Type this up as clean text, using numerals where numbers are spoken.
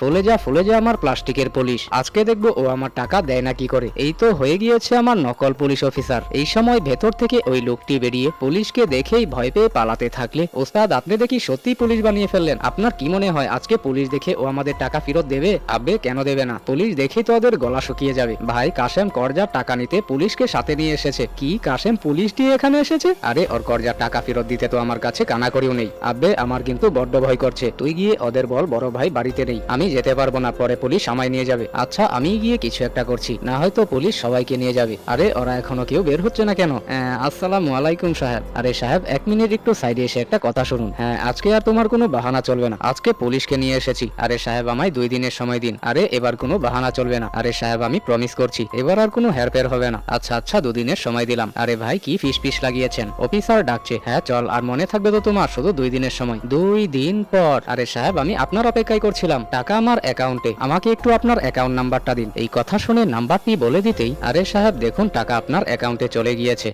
ফুলে যা আমার প্লাস্টিকের পুলিশ। আজকে দেখবো ও আমার টাকা দেয় না কি করে। এই তো হয়ে গিয়েছে আমার নকল পুলিশ অফিসার। এই সময় ভেতর থেকে ওই লোকটি বেরিয়ে পুলিশকে দেখেই ভয় পেয়ে পালাতে থাকলে, ওস্তাদ আপনি দেখি সত্যি পুলিশ বানিয়ে ফেললেন। আপনার কি মনে হয় আজকে পুলিশ দেখে ও আমাদের টাকা ফেরত দেবে? আবে কেন দেবে না? পুলিশ দেখে তো ওদের গলা শুকিয়ে যাবে। ভাই কাশেম কর্জার টাকা নিতে পুলিশকে সাথে নিয়ে এসেছে। কি কাশেম পুলিশ দিয়ে এখানে এসেছে? আরে ওর কর্জার টাকা ফেরত দিতে তো আমার কাছে কানাকড়িও নেই। আবে আমার কিন্তু বড্ড ভয় করছে। তুই গিয়ে ওদের বল বড় ভাই বাড়িতে নেই, আমি যেতে পারবো না, পরে পুলিশ আমায় নিয়ে যাবে। আচ্ছা আমি গিয়ে কিছু একটা করছি, না হয়তো পুলিশ সবাইকে নিয়ে যাবে। আরে ওরা এখনো কেউ বের হচ্ছে না কেন? আসসালামু আলাইকুম সাহেব। আরে সাহেব এক মিনিট একটু সাইডে এসে একটা কথা শুনুন। হ্যাঁ আজকে আর তোমার কোনো বাহানা চলবে না, আজকে পুলিশকে নিয়ে এসেছি। আরে সাহেব আমায় 2 দিনের সময় দিন। আরে এবার কোনো বাহানা চলবে না। আরে সাহেব আমি প্রমিস করছি এবার আর কোনো হেরফের হবে না। আচ্ছা আচ্ছা 2 দিনের সময় দিলাম। আরে ভাই কি ফিস লাগিয়েছেন? অফিসার ডাকছে। হ্যাঁ চল, আর মনে থাকবে তো তোমার শুধু 2 দিনের সময়। 2 দিন পর? আরে সাহেব আমি আপনার অপেক্ষায় করছিলাম, টাকা আমার অ্যাকাউন্টে, আমাকে একটু আপনার অ্যাকাউন্ট নাম্বারটা দিন। এই কথা শুনে নাম্বারটি বলে দিতেই আরে সাহেব দেখুন টাকা আপনার অ্যাকাউন্টে চলে গিয়েছে।